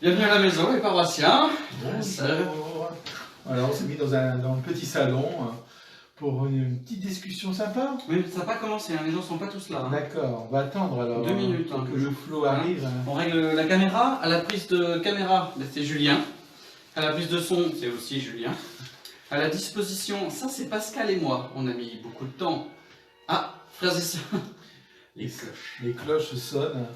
Bienvenue à la maison, les paroissiens. Bonjour. Voilà, on s'est mis dans un petit salon pour une petite discussion sympa. Oui, ça n'a pas commencé, hein, les gens ne sont pas tous là. Hein. D'accord, on va attendre alors. 2 minutes. Pour Hein, que le flow arrive. On règle la caméra. À la prise de caméra, c'est Julien. À la prise de son, c'est aussi Julien. À la disposition, ça c'est Pascal et moi. On a mis beaucoup de temps. Ah, frères et sœurs. Les cloches. Les cloches sonnent.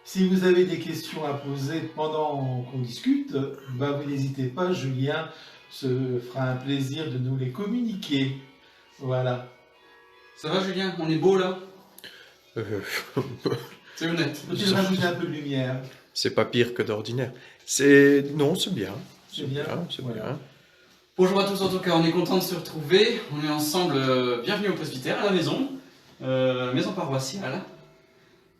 Si vous avez des questions à poser pendant qu'on discute, vous n'hésitez pas, Julien se fera un plaisir de nous les communiquer. Voilà. Ça va Julien? On est beau là? C'est honnête. Peux-tu rajouter un peu de lumière? C'est pas pire que d'ordinaire. Non, c'est bien. C'est bien. C'est Voilà. bien. Bonjour à tous, en tout cas, on est content de se retrouver. On est ensemble, bienvenue au presbytère, à la maison, maison paroissiale.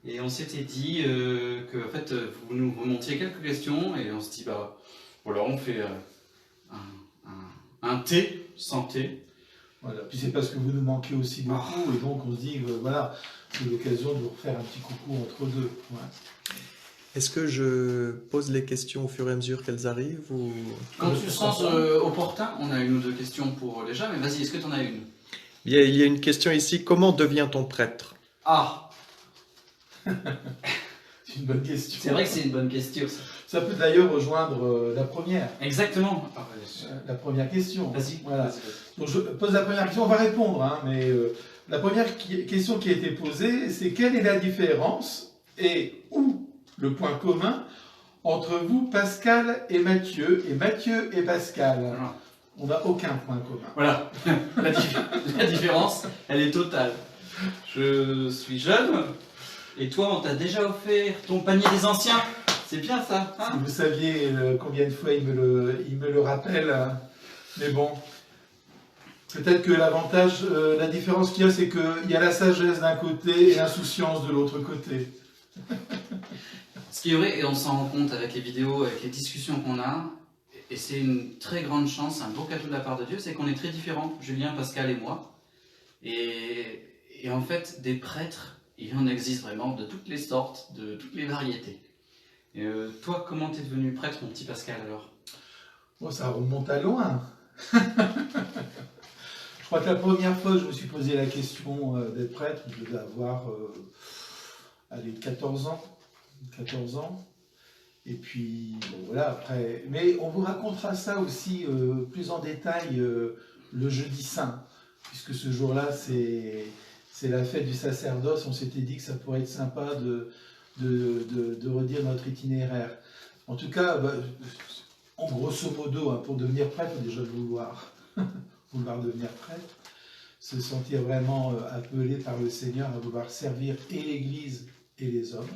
Et on s'était dit que en fait, vous nous remontiez quelques questions et on se dit, voilà, on fait un thé, santé. Voilà. Puis c'est parce que vous nous manquez aussi beaucoup, et donc on se dit, voilà, c'est l'occasion de vous refaire un petit coucou entre deux. Ouais. Est-ce que je pose les questions au fur et à mesure qu'elles arrivent ou... Quand tu sens opportun, on a une ou deux questions pour les gens, mais vas-y, est-ce que tu en as une? Il y a une question ici. Comment devient-on prêtre? Ah, C'est une bonne question. c'est vrai que c'est une bonne question, ça. Ça peut d'ailleurs rejoindre la première. Exactement. Ah, La première question. vas-y, Voilà. vas-y. Donc je pose la première question, on va répondre, hein, mais la première question qui a été posée, c'est quelle est la différence et où le point commun entre vous, Pascal et Mathieu et Pascal? Voilà. On n'a aucun point commun. Voilà, la différence, elle est totale. Je suis jeune, et toi, on t'a déjà offert ton panier des anciens. C'est bien ça, Si hein? vous saviez combien de fois il me le rappelle, hein. Mais bon, peut-être que l'avantage, la différence qu'il y a, c'est qu'il y a la sagesse d'un côté et l'insouciance de l'autre côté. Ce qui est vrai, et on s'en rend compte avec les vidéos, avec les discussions qu'on a, et c'est une très grande chance, un beau cadeau de la part de Dieu, c'est qu'on est très différents, Julien, Pascal et moi. Et en fait, des prêtres, il en existe vraiment de toutes les sortes, de toutes les variétés. Et toi, comment t'es devenu prêtre, mon petit Pascal, alors? Bon, ça remonte à loin. Je crois que la première fois que je me suis posé la question d'être prêtre, je devais avoir 14 ans. 14 ans. Et puis, bon, voilà, après. Mais on vous racontera ça aussi plus en détail le jeudi saint, puisque ce jour-là, c'est la fête du sacerdoce. On s'était dit que ça pourrait être sympa de redire notre itinéraire. En tout cas, en grosso modo, hein, pour devenir prêtre, il faut déjà vouloir devenir prêtre, se sentir vraiment appelé par le Seigneur à vouloir servir et l'Église et les hommes.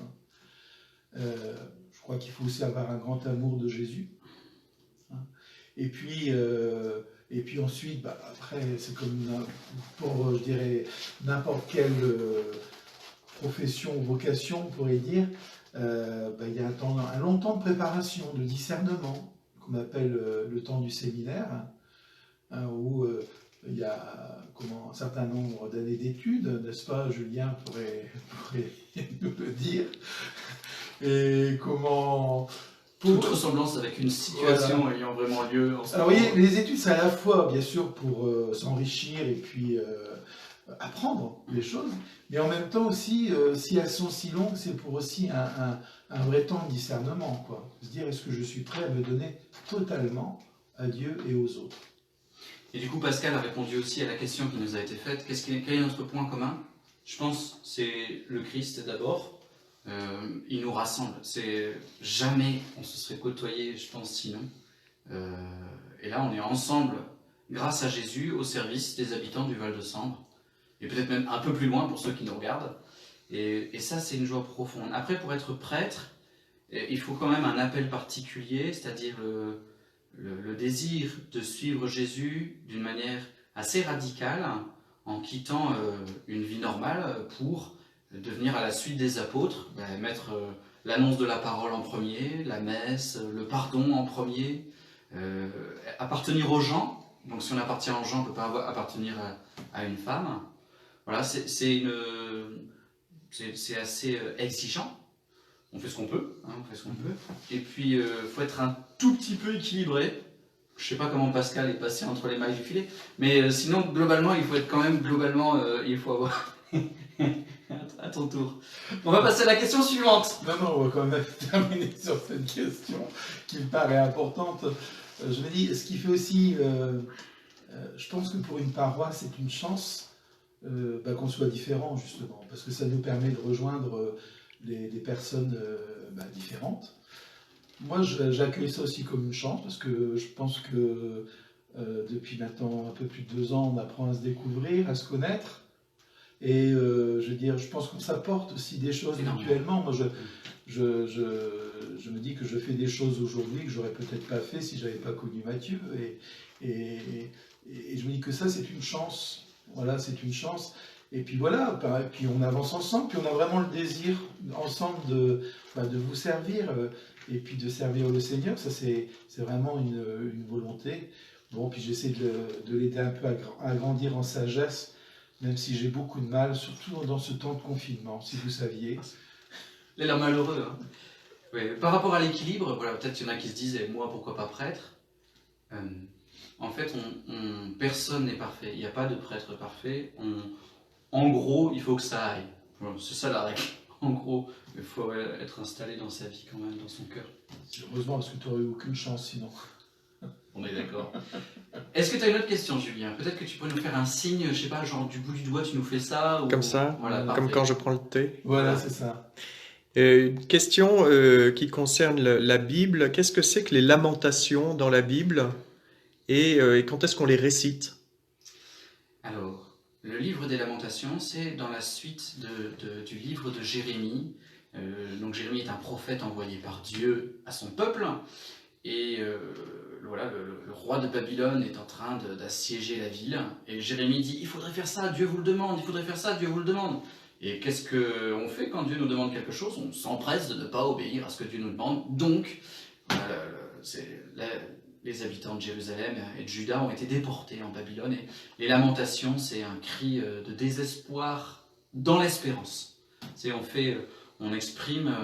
Je crois qu'il faut aussi avoir un grand amour de Jésus. Hein. Et puis ensuite, après, c'est comme pour, je dirais, n'importe quelle profession ou vocation, on pourrait dire, il y a un long temps de préparation, de discernement, qu'on appelle le temps du séminaire, hein, où il y a un certain nombre d'années d'études, n'est-ce pas, Julien pourrait nous le dire, et comment... Toute ressemblance avec une situation ayant vraiment lieu en ce Alors, moment. vous voyez, les études, c'est à la fois, bien sûr, pour s'enrichir et puis apprendre les choses, mais en même temps aussi, si elles sont si longues, c'est pour aussi un vrai temps de discernement, quoi. Se dire, est-ce que je suis prêt à me donner totalement à Dieu et aux autres? Et du coup, Pascal a répondu aussi à la question qui nous a été faite. Quel est notre point commun? Je pense que c'est le Christ d'abord. Il nous rassemble. Jamais on se serait côtoyé, je pense, sinon. Et là, on est ensemble, grâce à Jésus, au service des habitants du Val de Sambre. Et peut-être même un peu plus loin pour ceux qui nous regardent. Et ça, c'est une joie profonde. Après, pour être prêtre, il faut quand même un appel particulier, c'est-à-dire le désir de suivre Jésus d'une manière assez radicale, en quittant une vie normale pour devenir à la suite des apôtres, mettre l'annonce de la parole en premier, la messe, le pardon en premier, appartenir aux gens. Donc si on appartient aux gens, on ne peut pas appartenir à une femme. Voilà, c'est assez exigeant. on fait ce qu'on peut, hein, on fait ce qu'on peut. Et puis, faut être un tout petit peu équilibré. Je sais pas comment Pascal est passé entre les mailles du filet, mais sinon, globalement, il faut être quand même, il faut avoir... à ton tour. On va passer à la question suivante. Non, on va quand même terminer sur cette question qui me paraît importante. Je me dis, ce qui fait aussi, je pense que pour une paroisse, c'est une chance qu'on soit différent, justement, parce que ça nous permet de rejoindre des personnes différentes. Moi, j'accueille ça aussi comme une chance, parce que je pense que depuis maintenant un peu plus de 2 ans, on apprend à se découvrir, à se connaître. Et je veux dire, je pense qu'on s'apporte aussi des choses mutuellement. Moi, je me dis que je fais des choses aujourd'hui que j'aurais peut-être pas fait si j'avais pas connu Mathieu. Et je me dis que ça, c'est une chance. Voilà, c'est une chance. Et puis voilà, et puis on avance ensemble, puis on a vraiment le désir ensemble de vous servir et puis de servir le Seigneur. Ça, c'est vraiment une volonté. Bon, puis j'essaie de l'aider un peu à grandir en sagesse. Même si j'ai beaucoup de mal, surtout dans ce temps de confinement, si vous saviez. Il a l'air malheureux. Hein. Ouais, par rapport à l'équilibre, voilà, peut-être qu'il y en a qui se disent, et moi, pourquoi pas prêtre? En fait, personne n'est parfait. Il n'y a pas de prêtre parfait. En gros, il faut que ça aille. Voilà, c'est ça la règle. En gros, il faut être installé dans sa vie quand même, dans son cœur. Heureusement, parce que tu n'aurais eu aucune chance sinon. On est d'accord. Est-ce que tu as une autre question, Julien? Peut-être que tu pourrais nous faire un signe, je sais pas, genre du bout du doigt, tu nous fais ça ou... Comme ça, voilà, comme quand je prends le thé. Voilà, c'est ça. Une question qui concerne la Bible. Qu'est-ce que c'est que les lamentations dans la Bible et quand est-ce qu'on les récite? Alors, le livre des lamentations, c'est dans la suite du livre de Jérémie. Donc Jérémie est un prophète envoyé par Dieu à son peuple. Et voilà, le roi de Babylone est en train d'assiéger la ville. Et Jérémie dit, il faudrait faire ça, Dieu vous le demande, il faudrait faire ça, Dieu vous le demande. Et qu'est-ce qu'on fait quand Dieu nous demande quelque chose? On s'empresse de ne pas obéir à ce que Dieu nous demande. Donc, les habitants de Jérusalem et de Juda ont été déportés en Babylone. Et les lamentations, c'est un cri de désespoir dans l'espérance. On exprime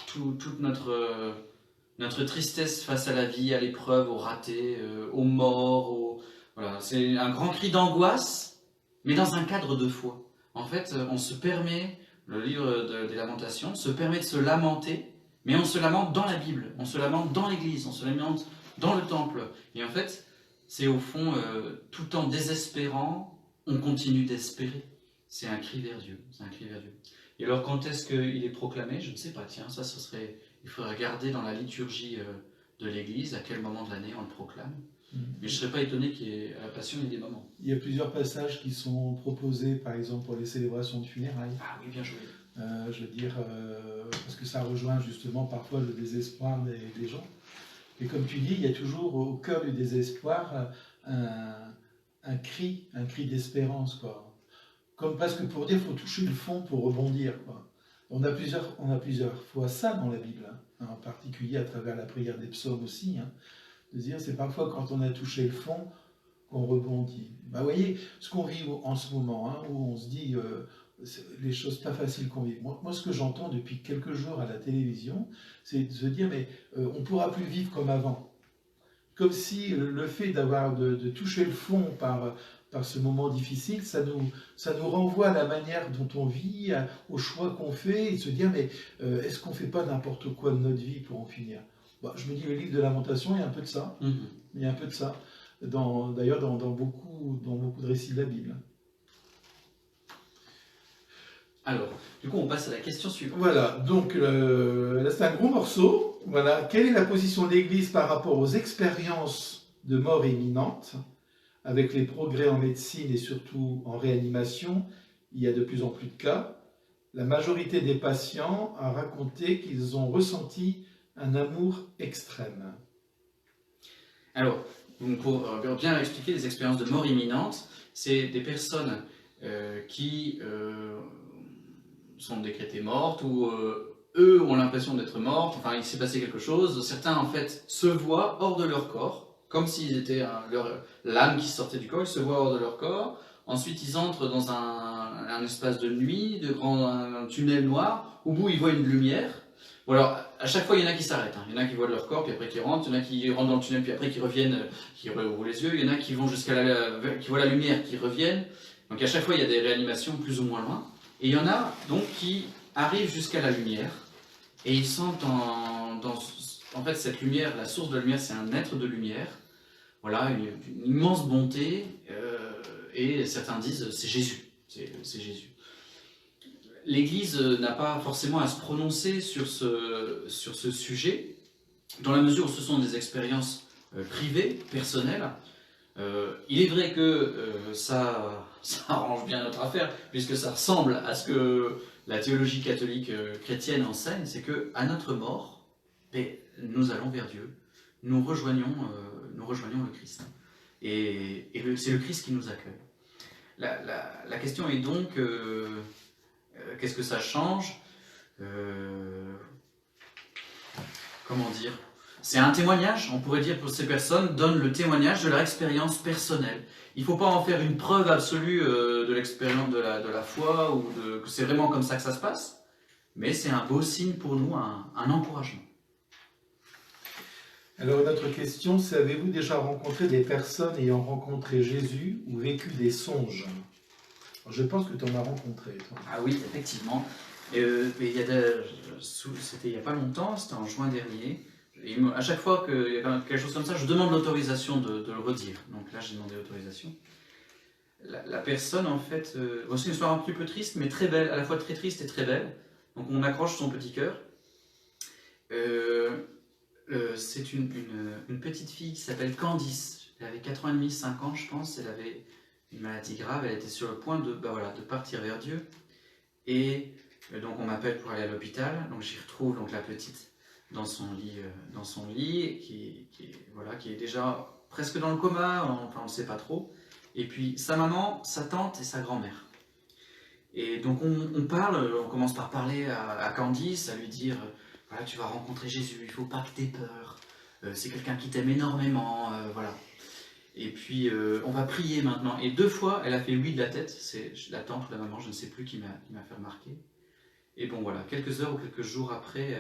toute notre tristesse face à la vie, à l'épreuve, au raté, aux morts. Voilà. C'est un grand cri d'angoisse, mais dans un cadre de foi. En fait, on se permet, le livre des Lamentations, se permet de se lamenter, mais on se lamente dans la Bible, on se lamente dans l'Église, on se lamente dans le temple. Et en fait, c'est au fond, tout en désespérant, on continue d'espérer. C'est un cri vers Dieu, c'est un cri vers Dieu. Et alors, quand est-ce qu'il est proclamé? Je ne sais pas, tiens, ça, ce serait... Il faudrait regarder dans la liturgie de l'Église à quel moment de l'année on le proclame. Mais je ne serais pas étonné qu'il y ait à la Passion il y ait des moments. Il y a plusieurs passages qui sont proposés, par exemple, pour les célébrations de funérailles. Ah oui, bien joué. Je veux dire, parce que ça rejoint justement parfois le désespoir des gens. Et comme tu dis, il y a toujours au cœur du désespoir un cri d'espérance, quoi. Comme parce que pour dire, il faut toucher le fond pour rebondir, quoi. On a plusieurs fois ça dans la Bible, hein, en particulier à travers la prière des psaumes aussi, hein, de dire c'est parfois quand on a touché le fond qu'on rebondit. Vous voyez, ce qu'on vit en ce moment, hein, où on se dit les choses pas faciles qu'on vit. Moi, ce que j'entends depuis quelques jours à la télévision, c'est de se dire mais on ne pourra plus vivre comme avant. Comme si le fait de toucher le fond par ce moment difficile, ça nous renvoie à la manière dont on vit, aux choix qu'on fait, et se dire, mais est-ce qu'on ne fait pas n'importe quoi de notre vie pour en finir? Je me dis, le livre de Lamentation, il y a un peu de ça. Il y a un peu de ça. D'ailleurs, dans beaucoup de récits de la Bible. Alors, du coup, on passe à la question suivante. Voilà, donc là, c'est un gros morceau. Voilà, quelle est la position de l'Église par rapport aux expériences de mort imminente? Avec les progrès en médecine et surtout en réanimation, il y a de plus en plus de cas. La majorité des patients a raconté qu'ils ont ressenti un amour extrême. Alors, pour bien expliquer les expériences de mort imminente, c'est des personnes qui sont décrétées mortes ou eux ont l'impression d'être mortes, enfin il s'est passé quelque chose. Certains en fait se voient hors de leur corps, comme s'ils étaient l'âme qui sortait du corps, ils se voient hors de leur corps. Ensuite, ils entrent dans un espace de nuit, un tunnel noir, au bout, ils voient une lumière. Bon alors, à chaque fois, il y en a qui s'arrêtent. Hein. Il y en a qui voient leur corps, puis après qui rentrent. Il y en a qui rentrent dans le tunnel, puis après qui reviennent, qui rouvrent les yeux. Il y en a qui vont qui voient la lumière, qui reviennent. Donc à chaque fois, il y a des réanimations plus ou moins loin. Et il y en a donc qui arrivent jusqu'à la lumière. Et ils sentent en fait, cette lumière, la source de la lumière, c'est un être de lumière. Voilà, une immense bonté. Et certains disent, c'est Jésus. C'est Jésus. L'Église n'a pas forcément à se prononcer sur ce sujet, dans la mesure où ce sont des expériences privées, personnelles. Il est vrai que ça arrange bien notre affaire, puisque ça ressemble à ce que la théologie catholique chrétienne enseigne, c'est qu'à notre mort, nous allons vers Dieu, nous rejoignons le Christ. Et c'est le Christ qui nous accueille. La question est donc... qu'est-ce que ça change? Comment dire? C'est un témoignage, on pourrait dire, pour ces personnes, donnent le témoignage de leur expérience personnelle. Il ne faut pas en faire une preuve absolue de l'expérience de la foi, ou que c'est vraiment comme ça que ça se passe, mais c'est un beau signe pour nous, un encouragement. Alors, notre question, c'est: avez-vous déjà rencontré des personnes ayant rencontré Jésus ou vécu des songes? Je pense que tu en as rencontré, toi. Ah oui, effectivement. Mais c'était il n'y a pas longtemps, c'était en juin dernier. Et à chaque fois qu'il y a quelque chose comme ça, je demande l'autorisation de le redire. Donc là, j'ai demandé l'autorisation. La personne, en fait, c'est une histoire un petit peu triste, mais très belle, à la fois très triste et très belle. Donc on accroche son petit cœur. C'est une petite fille qui s'appelle Candice. Elle avait 4 ans et demi, 5 ans, je pense. Elle avait une maladie grave, elle était sur le point de partir vers Dieu. Et donc on m'appelle pour aller à l'hôpital. Donc j'y retrouve donc la petite dans son lit qui est déjà presque dans le coma, enfin on ne sait pas trop. Et puis sa maman, sa tante et sa grand-mère. Et donc on commence par parler à Candice, à lui dire voilà, tu vas rencontrer Jésus, il ne faut pas que tu aies peur. C'est quelqu'un qui t'aime énormément, voilà. Et puis on va prier maintenant. Et 2 fois, elle a fait oui de la tête. C'est la tante ou la maman, je ne sais plus, qui m'a fait remarquer. Et bon voilà, quelques heures ou quelques jours après,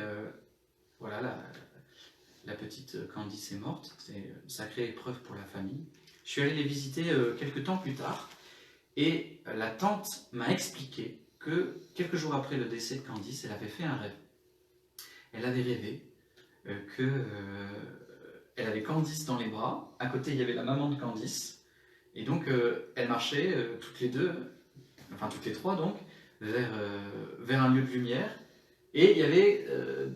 la petite Candice est morte. C'est une sacrée épreuve pour la famille. Je suis allé les visiter quelques temps plus tard. Et la tante m'a expliqué que quelques jours après le décès de Candice, elle avait fait un rêve. Elle avait rêvé elle avait Candice dans les bras, à côté il y avait la maman de Candice, et donc elles marchaient toutes les trois donc, vers un lieu de lumière, et il y avait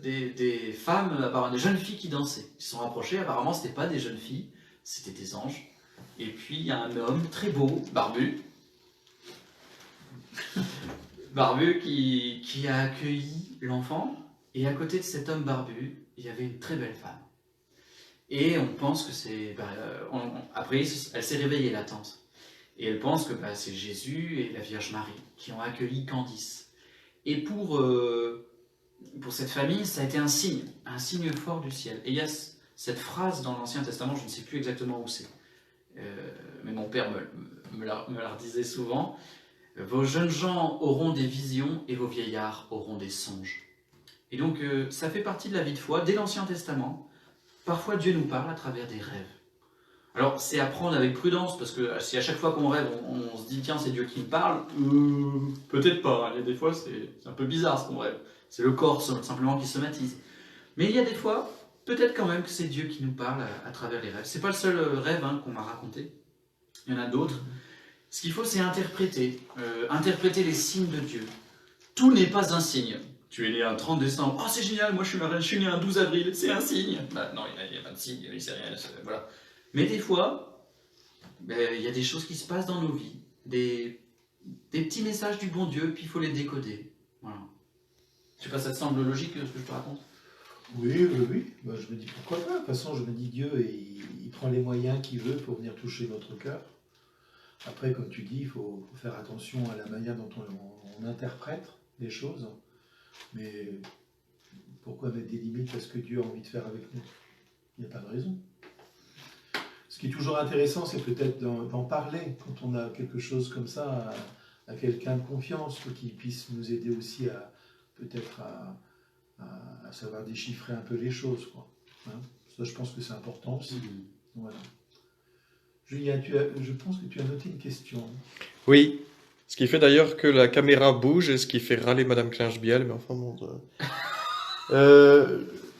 des femmes, des jeunes filles qui dansaient. Ils se sont rapprochés, apparemment c'était pas des jeunes filles, c'était des anges. Et puis il y a un homme très beau, barbu, qui a accueilli l'enfant, et à côté de cet homme barbu, il y avait une très belle femme. Et on pense que c'est... après, elle s'est réveillée, la tante. Et elle pense que c'est Jésus et la Vierge Marie qui ont accueilli Candice. Et pour cette famille, ça a été un signe fort du ciel. Et il y a cette phrase dans l'Ancien Testament, je ne sais plus exactement où c'est, mais mon père me la redisait souvent. Vos jeunes gens auront des visions et vos vieillards auront des songes. Et donc, ça fait partie de la vie de foi, dès l'Ancien Testament. Parfois, Dieu nous parle à travers des rêves. Alors, c'est à prendre avec prudence, parce que si à chaque fois qu'on rêve, on se dit, tiens, c'est Dieu qui me parle, peut-être pas. Il y a des fois, c'est un peu bizarre ce qu'on rêve. C'est le corps simplement qui somatise. Mais il y a des fois, peut-être quand même que c'est Dieu qui nous parle à travers les rêves. C'est pas le seul rêve qu'on m'a raconté. Il y en a d'autres. Ce qu'il faut, c'est interpréter les signes de Dieu. Tout n'est pas un signe. Tu es né un 30 décembre, oh c'est génial, moi je suis né un 12 avril, c'est un signe. Non, il n'y a pas de signe, il sait rien, voilà. Mais des fois, il y a des choses qui se passent dans nos vies, des petits messages du bon Dieu, puis il faut les décoder. Voilà. Je sais pas, ça te semble logique ce que je te raconte? Oui. Je me dis pourquoi pas. De toute façon, je me dis Dieu, il prend les moyens qu'il veut pour venir toucher notre cœur. Après, comme tu dis, il faut faire attention à la manière dont on interprète les choses. Mais pourquoi mettre des limites à ce que Dieu a envie de faire avec nous? Il n'y a pas de raison. Ce qui est toujours intéressant, c'est peut-être d'en parler quand on a quelque chose comme ça à quelqu'un de confiance, pour qu'il puisse nous aider aussi à à savoir déchiffrer un peu les choses, quoi. Hein. Ça, je pense que c'est important aussi. Voilà. Julien, je pense que tu as noté une question. Oui, ce qui fait d'ailleurs que la caméra bouge et ce qui fait râler Madame Klinchbiel, mais enfin bon.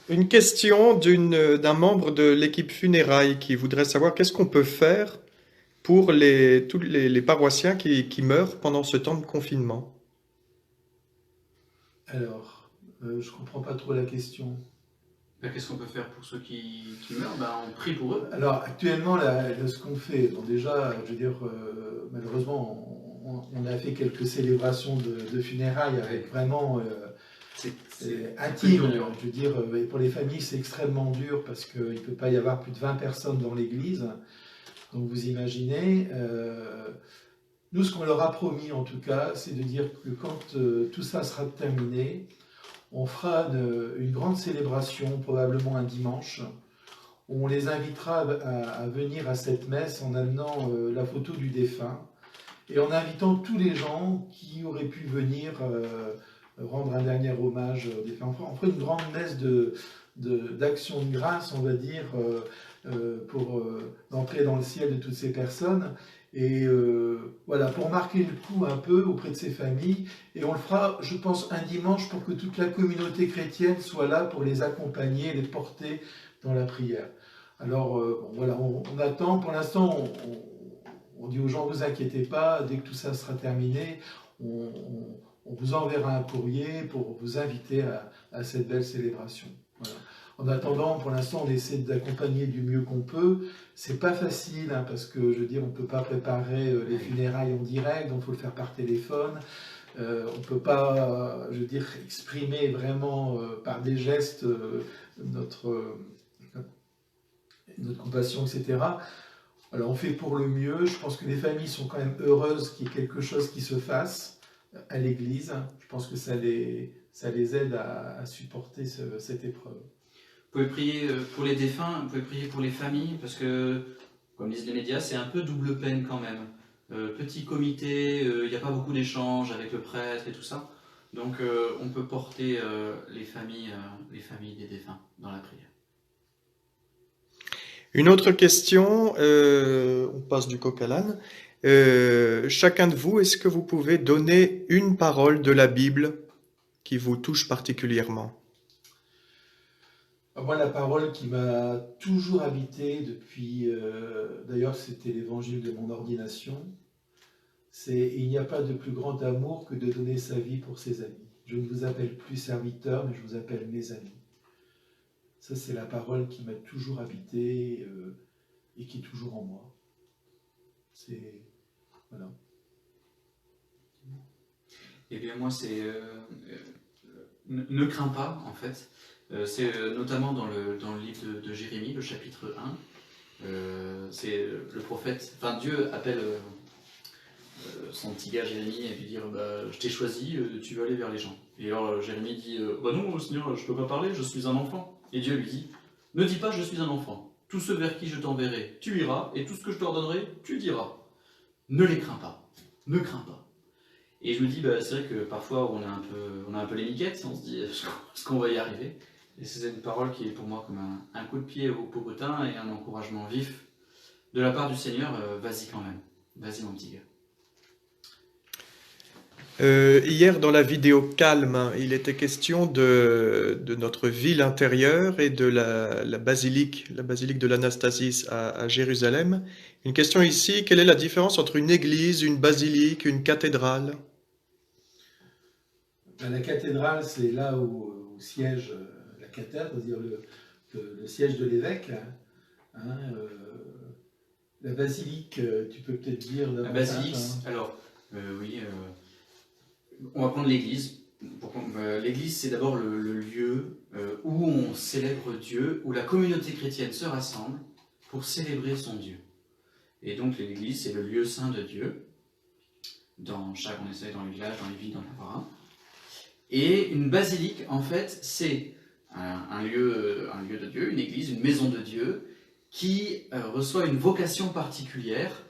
Une question d'un membre de l'équipe funérailles qui voudrait savoir qu'est-ce qu'on peut faire pour tous les paroissiens qui meurent pendant ce temps de confinement. Alors, je ne comprends pas trop la question. Qu'est-ce qu'on peut faire pour ceux qui meurent? On prie pour eux. Alors, actuellement, ce qu'on fait, bon, déjà, je veux dire, malheureusement, on a fait quelques célébrations de funérailles avec vraiment c'est intime. Je veux dire, pour les familles, c'est extrêmement dur parce qu'il ne peut pas y avoir plus de 20 personnes dans l'église. Donc, vous imaginez. Nous, ce qu'on leur a promis, en tout cas, c'est de dire que quand tout ça sera terminé, on fera une grande célébration, probablement un dimanche, où on les invitera à venir à cette messe en amenant la photo du défunt et en invitant tous les gens qui auraient pu venir rendre un dernier hommage au défunt. On fera une grande messe d'action de grâce, on va dire, pour l'entrée dans le ciel de toutes ces personnes. Et voilà, pour marquer le coup un peu auprès de ces familles. Et on le fera, je pense, un dimanche pour que toute la communauté chrétienne soit là pour les accompagner, les porter dans la prière. Alors, bon, voilà, on attend. Pour l'instant, on dit aux gens, ne vous inquiétez pas, dès que tout ça sera terminé, on vous enverra un courrier pour vous inviter à cette belle célébration. Voilà. En attendant, pour l'instant, on essaie d'accompagner du mieux qu'on peut. C'est pas facile, hein, parce que, je veux dire, on ne peut pas préparer les funérailles en direct, donc il faut le faire par téléphone. On ne peut pas, je veux dire, exprimer vraiment par des gestes notre compassion, etc. Alors, on fait pour le mieux. Je pense que les familles sont quand même heureuses qu'il y ait quelque chose qui se fasse à l'église. Je pense que ça les aide à supporter cette épreuve. Vous pouvez prier pour les défunts, vous pouvez prier pour les familles, parce que, comme disent les médias, c'est un peu double peine quand même. Petit comité, il n'y a pas beaucoup d'échanges avec le prêtre et tout ça. Donc on peut porter les familles des défunts dans la prière. Une autre question, on passe du coq à l'âne. Chacun de vous, est-ce que vous pouvez donner une parole de la Bible qui vous touche particulièrement ? Moi, la parole qui m'a toujours habité depuis, d'ailleurs c'était l'évangile de mon ordination, c'est « Il n'y a pas de plus grand amour que de donner sa vie pour ses amis. Je ne vous appelle plus serviteur, mais je vous appelle mes amis. » Ça, c'est la parole qui m'a toujours habité et qui est toujours en moi. C'est... Voilà. Eh bien, moi, c'est... ne crains pas, en fait. C'est notamment dans le livre de Jérémie, le chapitre 1. C'est le prophète... Enfin, Dieu appelle son petit gars Jérémie et lui dire je t'ai choisi, tu veux aller vers les gens. Et alors Jérémie dit non, Seigneur, je ne peux pas parler, je suis un enfant. Et Dieu lui dit ne dis pas je suis un enfant. Tous ceux vers qui je t'enverrai, tu iras, et tout ce que je te ordonnerai, tu diras. Ne les crains pas. Ne crains pas. Et je me dis, c'est vrai que parfois on a un peu les miquettes, on se dit est-ce qu'on va y arriver. Et c'est une parole qui est pour moi comme un coup de pied au popotin et un encouragement vif de la part du Seigneur. Vas-y quand même, vas-y mon petit gars. Hier, dans la vidéo Calme, il était question de notre ville intérieure et de la basilique de l'Anastasis à Jérusalem. Une question ici, quelle est la différence entre une église, une basilique, une cathédrale ? La cathédrale, c'est là où siège la cathèdre, c'est-à-dire le siège de l'évêque. Hein, la basilique, tu peux peut-être dire davantage. La basilique, alors, oui... on va prendre l'église. L'église, c'est d'abord le lieu où on célèbre Dieu, où la communauté chrétienne se rassemble pour célébrer son Dieu. Et donc l'église, c'est le lieu saint de Dieu. On essaie dans les villages, dans les villes, d'en avoir un. Et une basilique, en fait, c'est un lieu de Dieu, une église, une maison de Dieu, qui reçoit une vocation particulière,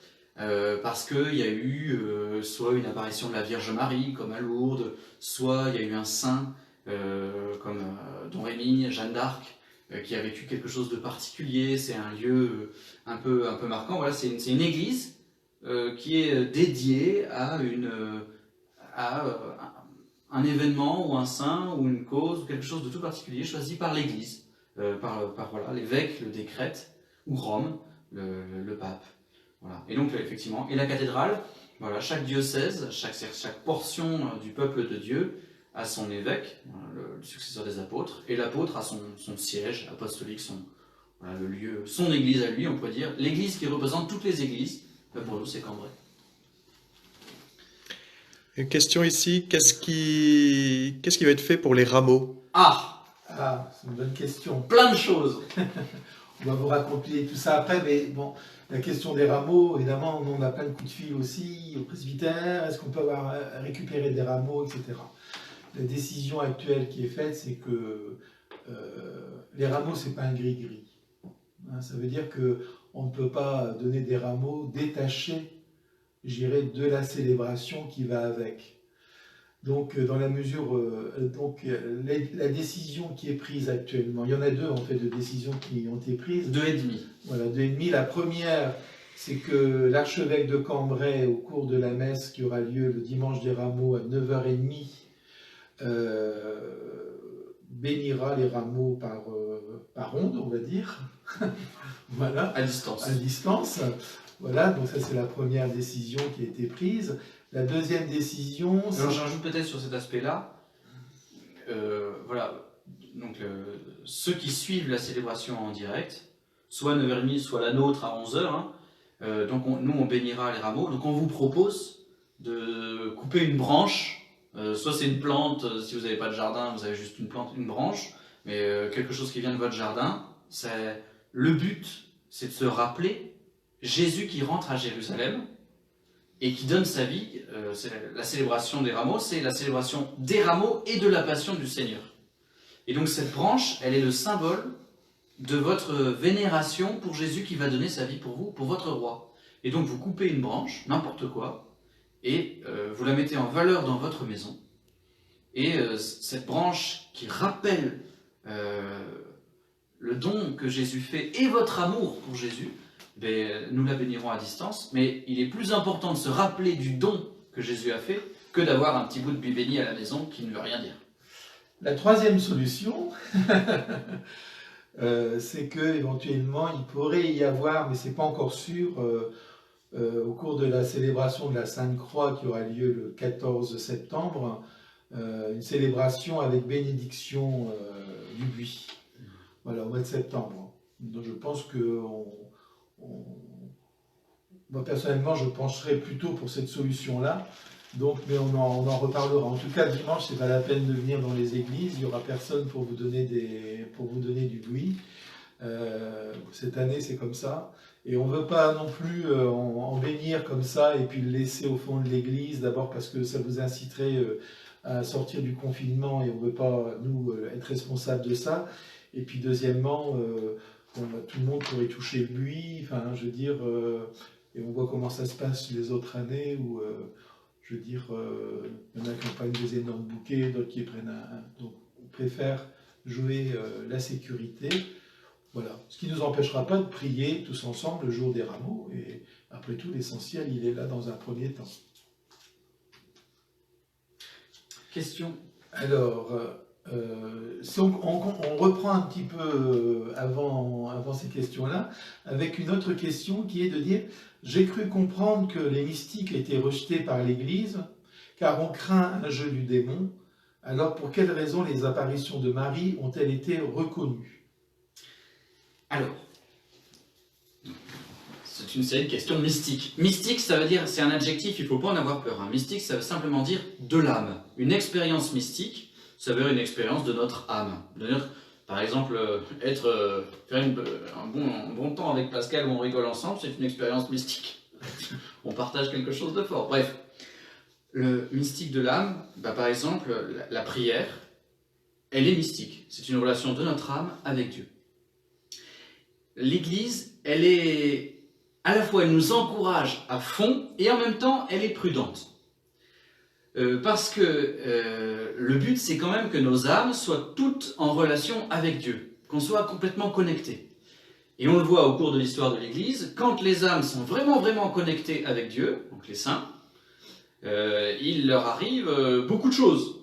parce qu'il y a eu soit une apparition de la Vierge Marie, comme à Lourdes, soit il y a eu un saint, comme Camille, Jeanne d'Arc, qui a vécu quelque chose de particulier. C'est un lieu un peu marquant. Voilà, c'est une église qui est dédiée à un événement ou un saint ou une cause ou quelque chose de tout particulier choisi par l'Église, voilà, l'évêque le décrète, ou Rome, le pape. Voilà. Et donc effectivement, et la cathédrale, voilà, chaque diocèse, chaque portion du peuple de Dieu a son évêque, le successeur des apôtres, et l'apôtre a son siège apostolique, voilà, le lieu, son église à lui, on pourrait dire, l'église qui représente toutes les églises. Pour nous, c'est Cambrai. Une question ici, qu'est-ce qui va être fait pour les rameaux? Ah, c'est une bonne question. Plein de choses. On va vous raconter tout ça après, mais bon, la question des rameaux, évidemment, on a plein de coups de fil aussi au presbytère. Est-ce qu'on peut récupérer des rameaux, etc. La décision actuelle qui est faite, c'est que les rameaux, c'est pas un gris-gris. Hein, ça veut dire qu'on ne peut pas donner des rameaux détachés, je dirais, de la célébration qui va avec. Donc, dans la mesure, la décision qui est prise actuellement, il y en a deux en fait de décisions qui ont été prises. 2,5. Voilà, 2,5. La première, c'est que l'archevêque de Cambrai, au cours de la messe qui aura lieu le dimanche des Rameaux à 9h30, bénira les rameaux par onde, on va dire. Voilà. À distance. À distance. Voilà, donc ça c'est la première décision qui a été prise. La deuxième décision... Alors j'en rajoute peut-être sur cet aspect-là. Voilà, donc ceux qui suivent la célébration en direct, soit 9h30, soit la nôtre à 11h, hein, donc nous on bénira les rameaux. Donc on vous propose de couper une branche, soit c'est une plante, si vous n'avez pas de jardin, vous avez juste une plante, une branche, mais quelque chose qui vient de votre jardin. Le but, c'est de se rappeler Jésus qui rentre à Jérusalem et qui donne sa vie. C'est la célébration des rameaux, c'est la célébration des rameaux et de la passion du Seigneur. Et donc cette branche, elle est le symbole de votre vénération pour Jésus qui va donner sa vie pour vous, pour votre roi. Et donc vous coupez une branche, n'importe quoi, et vous la mettez en valeur dans votre maison. Et cette branche qui rappelle le don que Jésus fait et votre amour pour Jésus, nous la bénirons à distance, mais il est plus important de se rappeler du don que Jésus a fait que d'avoir un petit bout de bibénie à la maison qui ne veut rien dire. La troisième solution, c'est qu'éventuellement il pourrait y avoir, mais ce n'est pas encore sûr, au cours de la célébration de la Sainte Croix qui aura lieu le 14 septembre, une célébration avec bénédiction du buis, voilà, au mois de septembre. Donc je pense que moi personnellement je pencherais plutôt pour cette solution-là, donc, mais on en reparlera. En tout cas dimanche c'est pas la peine de venir dans les églises, il n'y aura personne pour vous donner du buis. Cette année c'est comme ça, et on ne veut pas non plus en bénir comme ça et puis le laisser au fond de l'église, d'abord parce que ça vous inciterait à sortir du confinement et on ne veut pas nous être responsables de ça, et puis deuxièmement tout le monde pourrait toucher le buis, enfin je veux dire, et on voit comment ça se passe les autres années où je veux dire, il y en a qui prennent des énormes bouquets, d'autres qui prennent donc on préfère jouer la sécurité. Voilà. Ce qui ne nous empêchera pas de prier tous ensemble le jour des rameaux. Et après tout, l'essentiel, il est là dans un premier temps. Question. Alors, si on reprend un petit peu avant ces questions-là, avec une autre question qui est de dire « J'ai cru comprendre que les mystiques étaient rejetés par l'Église, car on craint un jeu du démon. Alors, pour quelles raisons les apparitions de Marie ont-elles été reconnues ?» Alors, c'est une question mystique. Mystique, ça veut dire, c'est un adjectif, il ne faut pas en avoir peur. Hein. Mystique, ça veut simplement dire de l'âme. Une expérience mystique, ça veut dire une expérience de notre âme. Par exemple, faire un bon temps avec Pascal où on rigole ensemble, c'est une expérience mystique. On partage quelque chose de fort. Bref, le mystique de l'âme, par exemple, la prière, elle est mystique. C'est une relation de notre âme avec Dieu. L'Église, elle est à la fois, elle nous encourage à fond et en même temps, elle est prudente. Parce que le but, c'est quand même que nos âmes soient toutes en relation avec Dieu, qu'on soit complètement connectés. Et on le voit au cours de l'histoire de l'Église, quand les âmes sont vraiment, vraiment connectées avec Dieu, donc les saints, il leur arrive beaucoup de choses.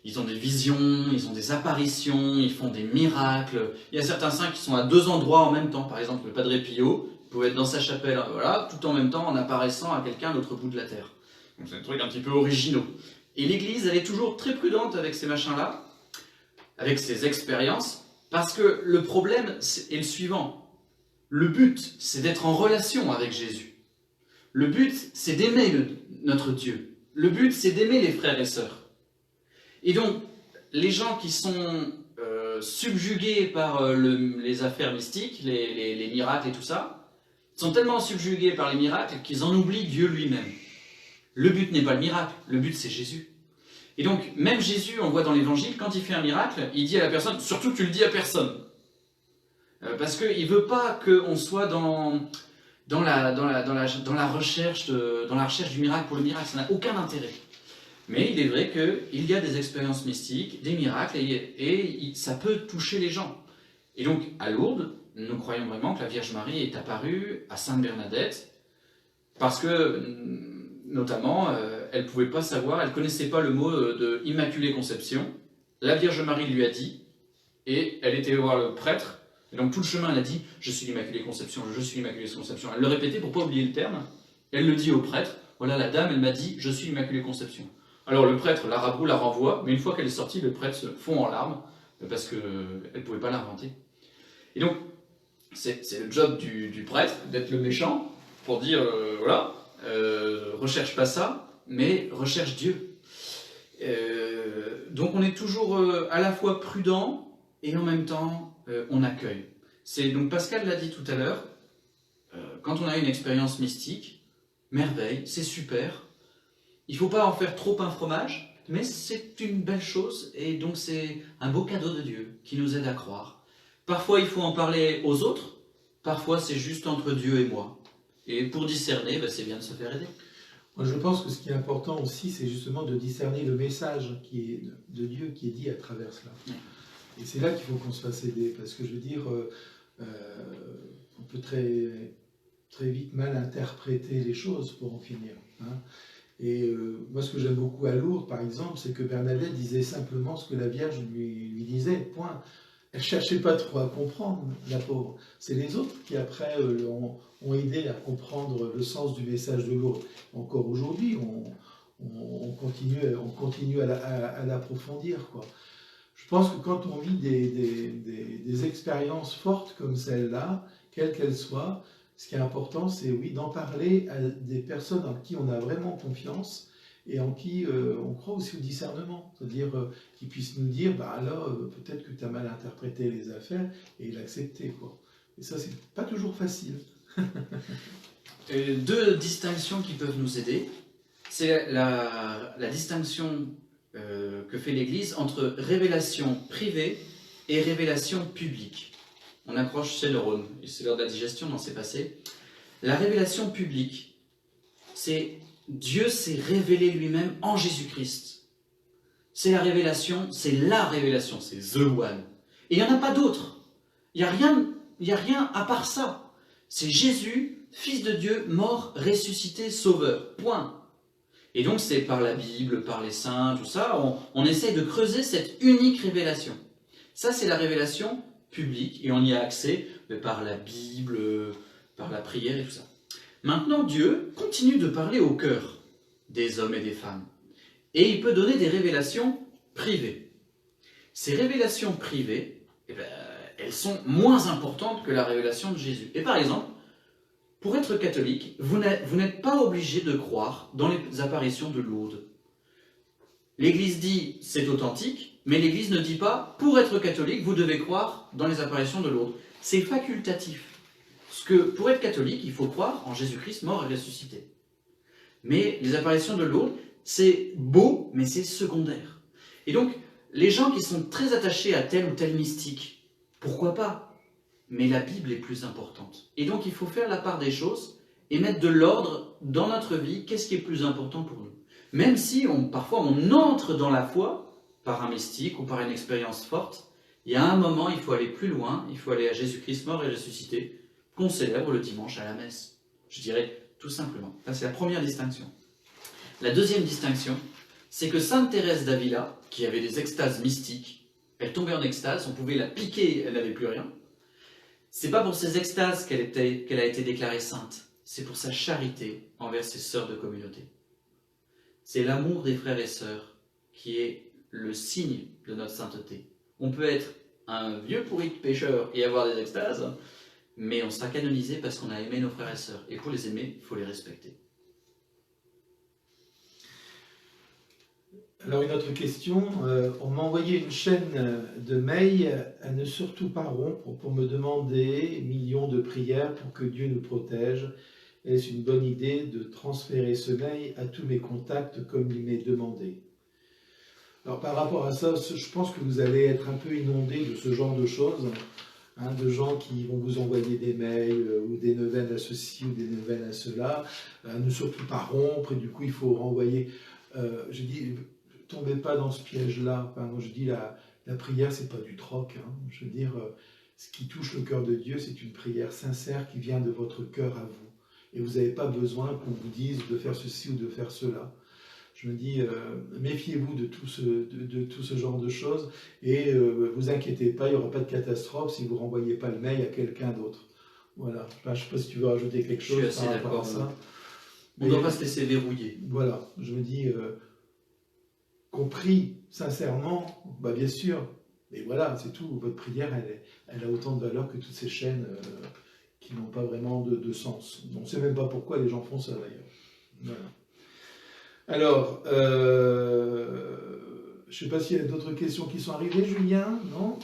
Ils ont des visions, ils ont des apparitions, ils font des miracles. Il y a certains saints qui sont à 2 endroits en même temps. Par exemple, le Padre Pio pouvait être dans sa chapelle, voilà, tout en même temps en apparaissant à quelqu'un à l'autre bout de la terre. Donc c'est un truc un petit peu originaux. Et l'Église, elle est toujours très prudente avec ces machins-là, avec ces expériences, parce que le problème est le suivant. Le but, c'est d'être en relation avec Jésus. Le but, c'est d'aimer notre Dieu. Le but, c'est d'aimer les frères et sœurs. Et donc, les gens qui sont subjugués par les affaires mystiques, les miracles et tout ça, sont tellement subjugués par les miracles qu'ils en oublient Dieu lui-même. Le but n'est pas le miracle, le but c'est Jésus. Et donc, même Jésus, on voit dans l'évangile, quand il fait un miracle, il dit à la personne, surtout tu le dis à personne. Parce qu'il ne veut pas qu'on soit dans la recherche du miracle pour le miracle, ça n'a aucun intérêt. Mais il est vrai qu'il y a des expériences mystiques, des miracles, et ça peut toucher les gens. Et donc, à Lourdes, nous croyons vraiment que la Vierge Marie est apparue à Sainte Bernadette, parce que, notamment, elle ne pouvait pas savoir, elle ne connaissait pas le mot de Immaculée Conception. La Vierge Marie lui a dit, et elle était voir le prêtre, et donc tout le chemin, elle a dit « Je suis l'Immaculée Conception, je suis l'Immaculée Conception ». Elle le répétait pour ne pas oublier le terme. Elle le dit au prêtre « Voilà, la dame, elle m'a dit « Je suis l'Immaculée Conception ». Alors le prêtre, la raboue, la renvoie, mais une fois qu'elle est sortie, le prêtre se fond en larmes, parce qu'elle ne pouvait pas l'inventer. Et donc, c'est le job du prêtre, d'être le méchant, pour dire voilà, recherche pas ça, mais recherche Dieu. Donc on est toujours à la fois prudent, et en même temps, on accueille. Donc Pascal l'a dit tout à l'heure, quand on a une expérience mystique, merveille, c'est super. Il ne faut pas en faire trop un fromage, mais c'est une belle chose, et donc c'est un beau cadeau de Dieu qui nous aide à croire. Parfois il faut en parler aux autres, parfois c'est juste entre Dieu et moi. Et pour discerner, c'est bien de se faire aider. Moi, je pense que ce qui est important aussi, c'est justement de discerner le message de Dieu qui est dit à travers cela. Et c'est là qu'il faut qu'on se fasse aider, parce que je veux dire, on peut très, très vite mal interpréter les choses pour en finir. Hein. Et moi, ce que j'aime beaucoup à Lourdes, par exemple, c'est que Bernadette disait simplement ce que la Vierge lui disait, point. Elle ne cherchait pas trop à comprendre, la pauvre. C'est les autres qui, après, ont aidé à comprendre le sens du message de Lourdes. Encore aujourd'hui, on continue à l'approfondir, quoi. Je pense que quand on vit des expériences fortes comme celle-là, quelles qu'elles soient, ce qui est important, c'est oui, d'en parler à des personnes en qui on a vraiment confiance et en qui on croit aussi au discernement. C'est-à-dire qu'ils puissent nous dire, bah là, peut-être que tu as mal interprété les affaires, et l'accepter, quoi. Et ça, c'est pas toujours facile. 2 distinctions qui peuvent nous aider. C'est la distinction que fait l'Église entre révélation privée et révélation publique. On accroche ces neurones, et c'est l'heure de la digestion, non, c'est passé. La révélation publique, c'est Dieu s'est révélé lui-même en Jésus-Christ. C'est la révélation, c'est the one. Et il n'y en a pas d'autre. Il n'y a rien à part ça. C'est Jésus, Fils de Dieu, mort, ressuscité, sauveur. Point. Et donc c'est par la Bible, par les saints, tout ça, on essaye de creuser cette unique révélation. Ça, c'est la révélation publique, et on y a accès par la Bible, par la prière et tout ça. Maintenant, Dieu continue de parler au cœur des hommes et des femmes. Et il peut donner des révélations privées. Ces révélations privées, elles sont moins importantes que la révélation de Jésus. Et par exemple, pour être catholique, vous n'êtes pas obligé de croire dans les apparitions de Lourdes. L'Église dit c'est authentique, mais l'Église ne dit pas pour être catholique, vous devez croire dans les apparitions de Lourdes. C'est facultatif. Parce que pour être catholique, il faut croire en Jésus-Christ mort et ressuscité. Mais les apparitions de Lourdes, c'est beau, mais c'est secondaire. Et donc, les gens qui sont très attachés à tel ou tel mystique, pourquoi pas? Mais la Bible est plus importante. Et donc, il faut faire la part des choses et mettre de l'ordre dans notre vie. Qu'est-ce qui est plus important pour nous? Même si parfois on entre dans la foi par un mystique ou par une expérience forte, il y a un moment, il faut aller plus loin, il faut aller à Jésus-Christ mort et ressuscité, qu'on célèbre le dimanche à la messe. Je dirais tout simplement. Ça, c'est la première distinction. La deuxième distinction, c'est que Sainte Thérèse d'Avila, qui avait des extases mystiques, elle tombait en extase, on pouvait la piquer, elle n'avait plus rien. C'est pas pour ses extases qu'elle a été déclarée sainte, c'est pour sa charité envers ses sœurs de communauté. C'est l'amour des frères et sœurs qui est le signe de notre sainteté. On peut être un vieux pourri de pécheur et avoir des extases, mais on sera canonisé parce qu'on a aimé nos frères et sœurs. Et pour les aimer, il faut les respecter. Alors une autre question, on m'a envoyé une chaîne de mails à ne surtout pas rompre pour me demander millions de prières pour que Dieu nous protège. Est-ce une bonne idée de transférer ce mail à tous mes contacts comme il m'est demandé? Alors par rapport à ça, je pense que vous allez être un peu inondé de ce genre de choses, hein, de gens qui vont vous envoyer des mails ou des neuvaines à ceci ou des neuvaines à cela, ne surtout pas rompre et du coup il faut renvoyer. Je dis, tombez pas dans ce piège-là. Enfin, moi je dis la prière c'est pas du troc. Hein. Je veux dire, ce qui touche le cœur de Dieu c'est une prière sincère qui vient de votre cœur à vous. Et vous n'avez pas besoin qu'on vous dise de faire ceci ou de faire cela. Je me dis, méfiez-vous de tout ce genre de choses et vous inquiétez pas, il n'y aura pas de catastrophe si vous ne renvoyez pas le mail à quelqu'un d'autre. Voilà. Enfin, je ne sais pas si tu veux rajouter quelque chose par rapport à ça. On ne doit pas se laisser verrouiller. Voilà. Je me dis qu'on prie sincèrement, bah, bien sûr. Mais voilà, c'est tout. Votre prière, elle a autant de valeur que toutes ces chaînes qui n'ont pas vraiment de sens. On ne sait même pas pourquoi les gens font ça d'ailleurs. Voilà. Alors, je ne sais pas s'il y a d'autres questions qui sont arrivées, Julien, non?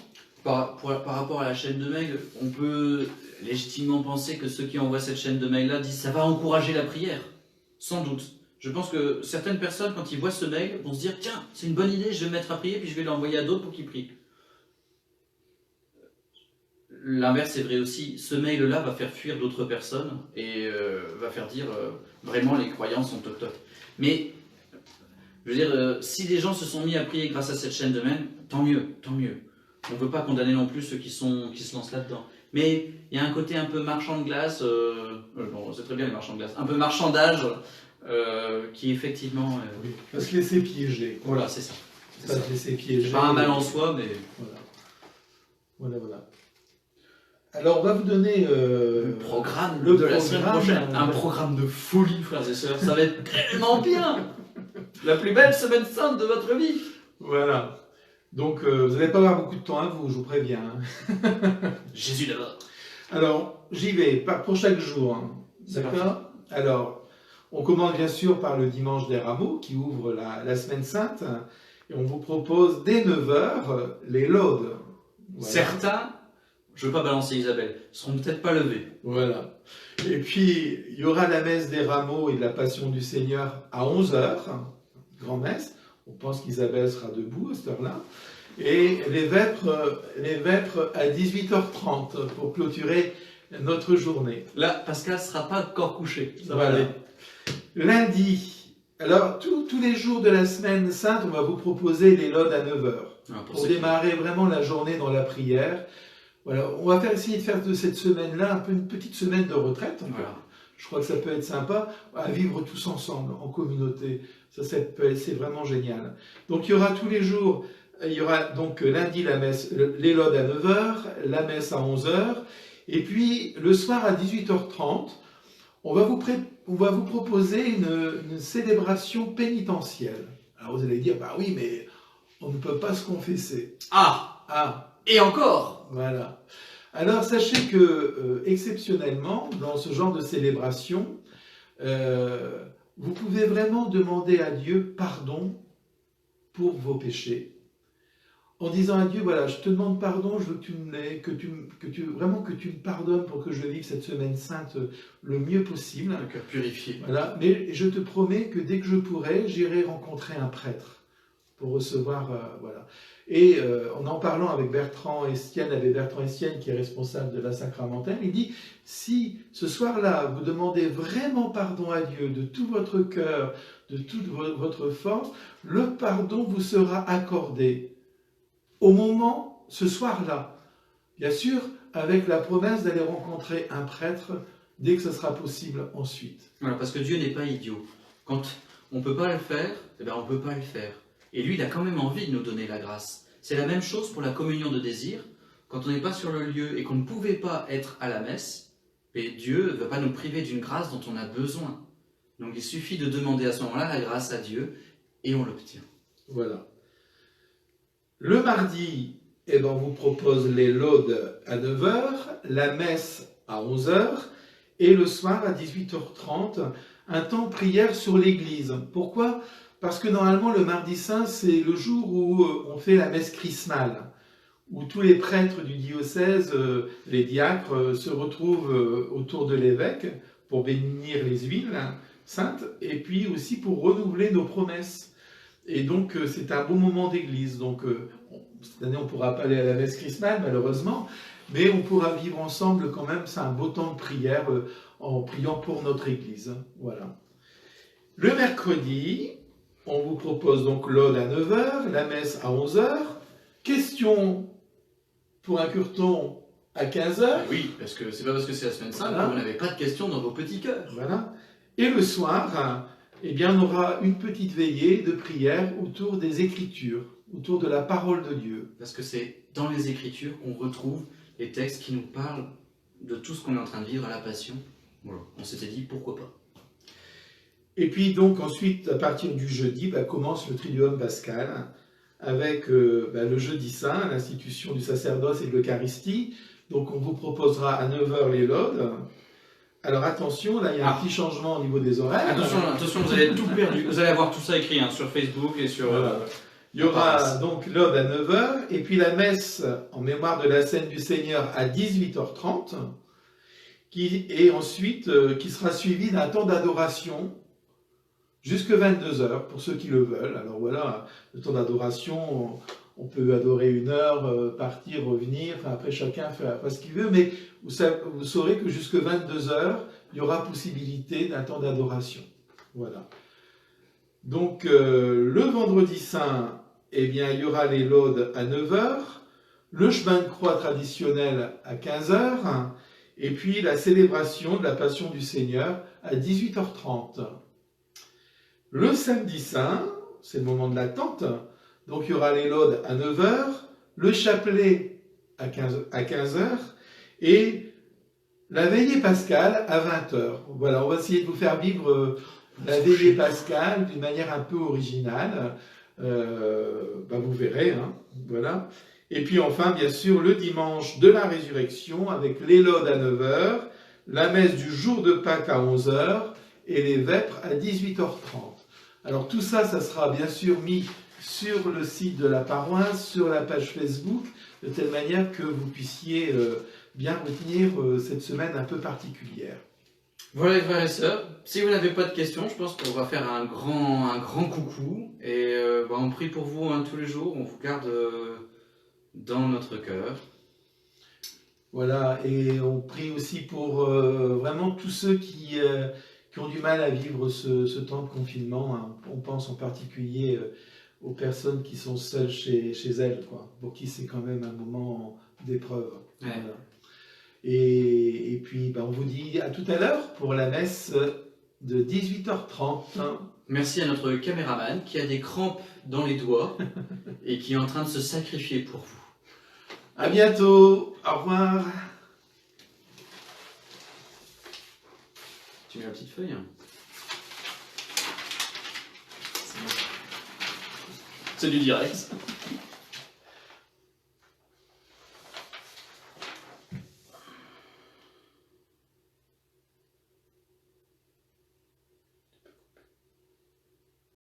Par rapport à la chaîne de mail, on peut légitimement penser que ceux qui envoient cette chaîne de mail-là disent « ça va encourager la prière ». Sans doute. Je pense que certaines personnes, quand ils voient ce mail, vont se dire « tiens, c'est une bonne idée, je vais me mettre à prier, puis je vais l'envoyer à d'autres pour qu'ils prient ». L'inverse est vrai aussi, ce mail-là va faire fuir d'autres personnes et va faire dire vraiment les croyants sont toc toc. Mais, je veux dire, si des gens se sont mis à prier grâce à cette chaîne de mail, tant mieux, tant mieux. On ne veut pas condamner non plus ceux qui se lancent là-dedans. Mais il y a un côté un peu marchand de glace, bon, c'est très bien les marchands de glace, un peu marchandage qui effectivement... Oui, va se laisser piéger. Voilà, c'est ça. Va se laisser piéger. C'est pas un mal en soi, mais... Voilà. Alors, on va vous donner le programme de la semaine prochaine. Un programme de folie, frères et sœurs. Ça va être tellement bien. La plus belle semaine sainte de votre vie. Voilà. Donc, vous n'allez pas avoir beaucoup de temps à vous, je vous préviens. Hein. Jésus d'abord. Alors, j'y vais, pour chaque jour. Hein. D'accord? Alors, on commence bien sûr par le dimanche des Rameaux, qui ouvre la semaine sainte. Et on vous propose dès 9h les laudes. Voilà. Certains... Je ne veux pas balancer Isabelle, ne seront peut-être pas levés. Voilà. Et puis, il y aura la messe des Rameaux et de la Passion du Seigneur à 11h, grand-messe. On pense qu'Isabelle sera debout à cette heure-là. Et les vêpres à 18h30 pour clôturer notre journée. Là, Pascal ne sera pas encore couché. Ça voilà. va aller. Lundi. Alors, tous les jours de la semaine sainte, on va vous proposer les laudes à 9h. Pour démarrer vraiment la journée dans la prière. Voilà, on va essayer de faire de cette semaine-là un peu une petite semaine de retraite. Voilà. Je crois que ça peut être sympa à vivre tous ensemble, en communauté. Ça c'est vraiment génial. Donc il y aura tous les jours, il y aura donc lundi la messe, les laudes à 9h, la messe à 11h, et puis le soir à 18h30, on va vous proposer une célébration pénitentielle. Alors vous allez dire, bah oui, mais on ne peut pas se confesser. Et encore. Voilà. Alors, sachez que, exceptionnellement, dans ce genre de célébration, vous pouvez vraiment demander à Dieu pardon pour vos péchés. En disant à Dieu, voilà, je te demande pardon, je veux que tu me pardonnes pour que je vive cette semaine sainte le mieux possible. Le cœur purifié. Voilà. Mais je te promets que dès que je pourrai, j'irai rencontrer un prêtre. pour recevoir, voilà. Et en parlant avec Bertrand Estienne qui est responsable de la sacramentelle, il dit, si ce soir-là, vous demandez vraiment pardon à Dieu de tout votre cœur, de toute votre force, le pardon vous sera accordé au moment, ce soir-là. Bien sûr, avec la promesse d'aller rencontrer un prêtre dès que ce sera possible ensuite. Voilà, parce que Dieu n'est pas idiot. Quand on ne peut pas le faire, eh bien on ne peut pas le faire. Et lui, il a quand même envie de nous donner la grâce. C'est la même chose pour la communion de désir. Quand on n'est pas sur le lieu et qu'on ne pouvait pas être à la messe, et Dieu ne va pas nous priver d'une grâce dont on a besoin. Donc il suffit de demander à ce moment-là la grâce à Dieu et on l'obtient. Voilà. Le mardi, eh ben, on vous propose les laudes à 9 h, la messe à 11 h et le soir à 18h30, un temps de prière sur l'église. Pourquoi ? Parce que normalement le mardi saint, c'est le jour où on fait la messe chrismale, où tous les prêtres du diocèse, les diacres, se retrouvent autour de l'évêque pour bénir les huiles saintes et puis aussi pour renouveler nos promesses. Et donc c'est un bon moment d'église. Donc cette année on ne pourra pas aller à la messe chrismale malheureusement, mais on pourra vivre ensemble quand même. C'est un beau temps de prière en priant pour notre église. Voilà. Le mercredi, on vous propose donc l'aude à 9 h, la messe à 11 h, question pour un curton à 15 h. Oui, parce que c'est pas parce que c'est la semaine sainte Voilà. que vous n'avez pas de questions dans vos petits cœurs. Voilà. Et le soir, eh bien, on aura une petite veillée de prière autour des Écritures, autour de la parole de Dieu. Parce que c'est dans les Écritures qu'on retrouve les textes qui nous parlent de tout ce qu'on est en train de vivre à la Passion. Voilà. On s'était dit pourquoi pas. Et puis donc ensuite, à partir du jeudi, commence le Triduum pascal, avec le jeudi saint, l'institution du sacerdoce et de l'Eucharistie. Donc on vous proposera à 9 h les laudes. Alors attention, là il y a un petit changement au niveau des horaires. Attention, vous allez être tout perdu. Vous allez avoir tout ça écrit sur Facebook et sur... Voilà. Il y aura donc l'aude à 9 h, et puis la messe en mémoire de la scène du Seigneur à 18h30, et ensuite qui sera suivie d'un temps d'adoration jusque 22 h pour ceux qui le veulent. Alors voilà, le temps d'adoration, on peut adorer 1 heure, partir, revenir, enfin après chacun fait ce qu'il veut, mais vous saurez que jusque 22 h, il y aura possibilité d'un temps d'adoration. Voilà. Donc le vendredi saint, eh bien, il y aura les laudes à 9 h, le chemin de croix traditionnel à 15 h, et puis la célébration de la Passion du Seigneur à 18h30. Le samedi saint, c'est le moment de l'attente, donc il y aura les laudes à 9 h, le chapelet à 15 h, et la veillée pascale à 20 h. Voilà, on va essayer de vous faire vivre la veillée pascale d'une manière un peu originale. Vous verrez, hein, voilà. Et puis enfin, bien sûr, le dimanche de la résurrection avec les laudes à 9 h, la messe du jour de Pâques à 11 h et les vêpres à 18h30. Alors tout ça, ça sera bien sûr mis sur le site de la paroisse, sur la page Facebook, de telle manière que vous puissiez bien retenir cette semaine un peu particulière. Voilà les frères et sœurs, si vous n'avez pas de questions, je pense qu'on va faire un grand coucou et on prie pour vous tous les jours, on vous garde dans notre cœur. Voilà, et on prie aussi pour vraiment tous ceux qui ont du mal à vivre ce temps de confinement, hein. On pense en particulier aux personnes qui sont seules chez elles, quoi, pour qui c'est quand même un moment d'épreuve. Ouais. Voilà. Et puis, on vous dit à tout à l'heure pour la messe de 18h30. Merci à notre caméraman qui a des crampes dans les doigts et qui est en train de se sacrifier pour vous. À bientôt. Au revoir. Tu mets la petite feuille, hein. C'est du direct.